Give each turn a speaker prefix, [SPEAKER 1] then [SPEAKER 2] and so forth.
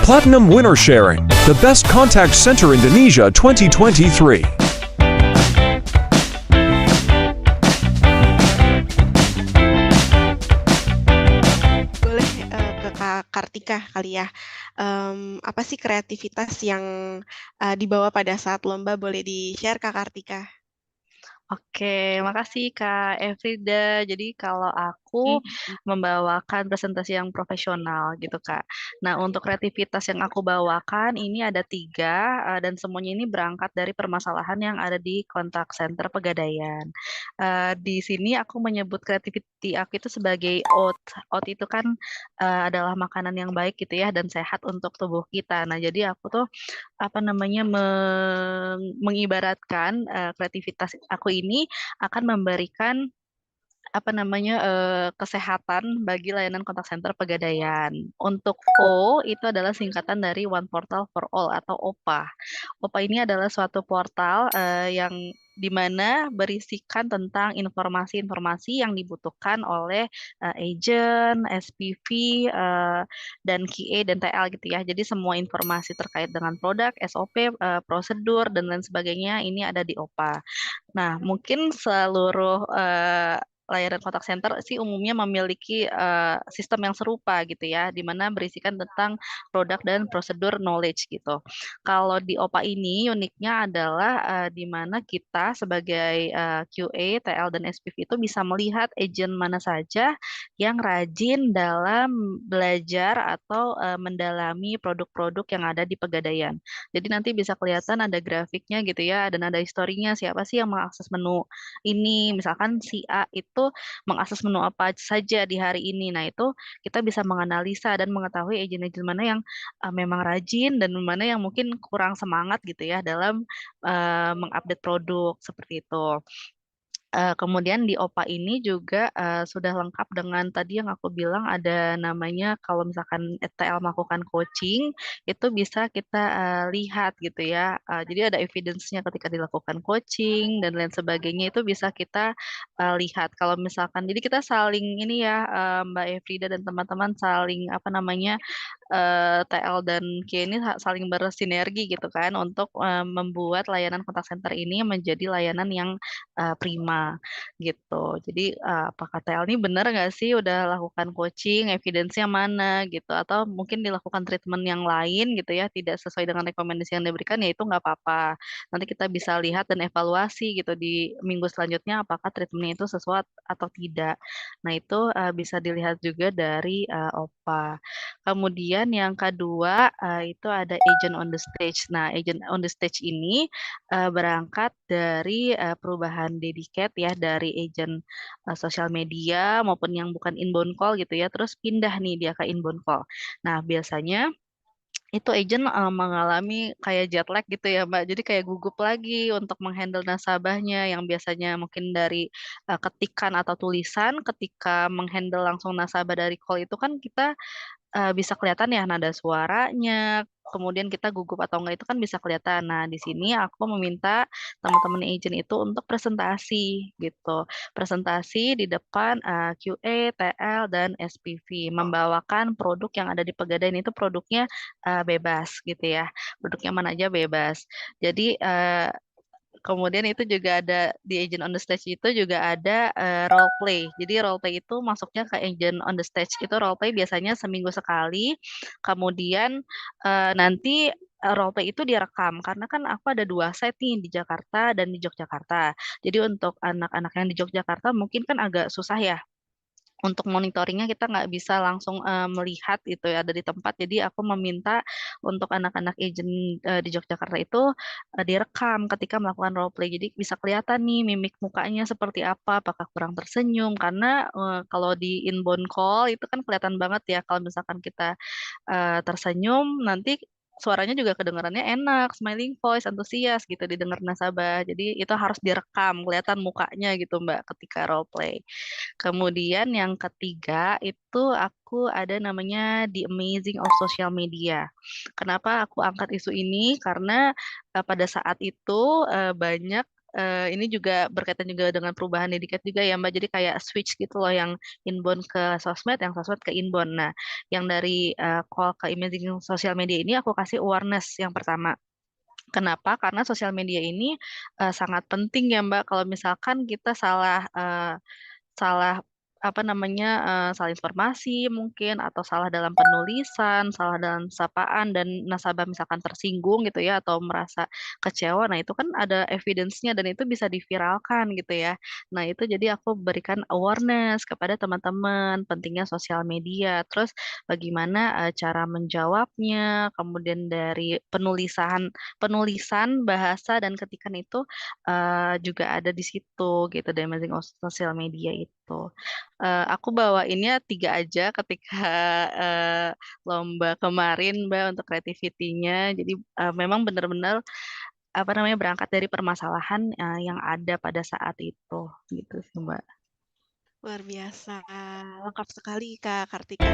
[SPEAKER 1] Platinum Winner Sharing, the Best Contact Center Indonesia 2023.
[SPEAKER 2] Boleh, ke Kak Kartika kali ya. Apa sih kreativitas yang, dibawa pada saat lomba, boleh di-share Kak Kartika?
[SPEAKER 3] Oke, makasih Kak Efrida. Jadi kalau aku
[SPEAKER 2] Mhm.
[SPEAKER 3] membawakan presentasi yang profesional gitu Kak. Nah untuk kreativitas yang aku bawakan ini ada tiga dan semuanya ini berangkat dari permasalahan yang ada di kontak center Pegadaian. Di sini aku menyebut kreativiti aku itu sebagai oat. Oat itu kan adalah makanan yang baik gitu ya dan sehat untuk tubuh kita. Nah jadi aku tuh apa namanya, mengibaratkan, kreativitas aku ini akan memberikan, apa namanya, kesehatan bagi layanan kontak center Pegadaian. Untuk O itu adalah singkatan dari One Portal for All atau OPA. OPA ini adalah suatu portal, yang di mana berisikan tentang informasi-informasi yang dibutuhkan oleh, agen, SPV, dan QA dan TL gitu ya. Jadi semua informasi terkait dengan produk, SOP, prosedur, dan lain sebagainya ini ada di OPA. Nah, mungkin seluruh, layanan kontak center sih umumnya memiliki, sistem yang serupa gitu ya, di mana berisikan tentang produk dan prosedur knowledge gitu. Kalau di OPA ini uniknya adalah, di mana kita sebagai, QA, TL, dan SPV itu bisa melihat agent mana saja yang rajin dalam belajar atau, mendalami produk-produk yang ada di Pegadaian. Jadi nanti bisa kelihatan ada grafiknya gitu ya, dan ada historinya siapa sih yang mengakses menu ini. Misalkan si A itu mengakses menu apa saja di hari ini. Nah, itu kita bisa menganalisa dan mengetahui agen-agen mana yang memang rajin dan mana yang mungkin kurang semangat gitu ya dalam mengupdate produk seperti itu. Kemudian di OPA ini juga, sudah lengkap dengan tadi yang aku bilang ada namanya kalau misalkan ETL melakukan coaching, itu bisa kita, lihat gitu ya, jadi ada evidence-nya ketika dilakukan coaching dan lain sebagainya itu bisa kita, lihat. Kalau misalkan jadi kita saling ini ya, Mbak Efrida dan teman-teman saling apa namanya, TL dan Q ini saling bersinergi gitu kan untuk, membuat layanan kontak center ini menjadi layanan yang, prima gitu. Jadi, apakah TL ini benar nggak sih udah lakukan coaching, evidence-nya mana gitu, atau mungkin dilakukan treatment yang lain gitu ya, tidak sesuai dengan rekomendasi yang diberikan, ya itu nggak apa-apa. Nanti kita bisa lihat dan evaluasi gitu di minggu selanjutnya apakah treatment-nya itu sesuai atau tidak. Nah itu, bisa dilihat juga dari, OPA. Kemudian yang kedua, itu ada agent on the stage. Nah, agent on the stage ini, berangkat dari, perubahan dedicated ya, dari agent, sosial media maupun yang bukan inbound call gitu ya, terus pindah nih dia ke inbound call. Nah, biasanya itu agent, mengalami kayak jet lag gitu ya, Mbak. Jadi kayak gugup lagi untuk meng-handle nasabahnya yang biasanya mungkin dari, ketikan atau tulisan, ketika meng-handle langsung nasabah dari call itu kan kita bisa kelihatan ya nada suaranya, kemudian kita gugup atau enggak itu kan bisa kelihatan. Nah, di sini aku meminta teman-teman agent itu untuk presentasi gitu. Presentasi di depan, QA, TL, dan SPV, membawakan produk yang ada di Pegadaian itu produknya, bebas gitu ya, produknya mana aja bebas. Jadi, kemudian itu juga ada di Agent on the Stage itu juga ada, role play. Jadi role play itu masuknya ke Agent on the Stage itu role play biasanya seminggu sekali, kemudian, nanti, role play itu direkam karena kan aku ada 2 site nih di Jakarta dan di Yogyakarta. Jadi untuk anak-anak yang di Yogyakarta mungkin kan agak susah ya untuk monitoring-nya kita nggak bisa langsung, melihat gitu ya, ada di tempat. Jadi aku meminta untuk anak-anak agent, di Yogyakarta itu, direkam ketika melakukan role play. Jadi bisa kelihatan nih mimik mukanya seperti apa, apakah kurang tersenyum. Karena, kalau di inbound call itu kan kelihatan banget ya kalau misalkan kita, tersenyum, nanti suaranya juga kedengarannya enak, smiling voice, antusias gitu didengar nasabah. Jadi itu harus direkam, kelihatan mukanya gitu Mbak, ketika role play. Kemudian yang ketiga itu aku ada namanya The Amazing of Social Media. Kenapa aku angkat isu ini? Karena, pada saat itu, banyak, ini juga berkaitan juga dengan perubahan etiket juga ya Mbak. Jadi kayak switch gitu loh, yang inbound ke sosmed, yang sosmed ke inbound. Nah, yang dari call ke imaging sosial media ini aku kasih awareness yang pertama. Kenapa? Karena sosial media ini sangat penting ya Mbak. Kalau misalkan kita salah apa namanya, salah informasi mungkin, atau salah dalam penulisan, salah dalam sapaan, dan nasabah misalkan tersinggung gitu ya, atau merasa kecewa, nah itu kan ada evidence-nya dan itu bisa diviralkan gitu ya. Nah itu jadi aku berikan awareness kepada teman-teman, pentingnya sosial media, terus bagaimana, cara menjawabnya, kemudian dari penulisan penulisan, bahasa, dan ketikan itu, juga ada di situ gitu, The Amazing Social Media itu. Aku bawainnya 3 aja ketika, eee, lomba kemarin, Mbak, untuk creativity-nya. Jadi, memang benar-benar, apa namanya, berangkat dari permasalahan, yang ada pada saat itu, gitu sih, Mbak.
[SPEAKER 2] Luar biasa, lengkap sekali Kak Kartika.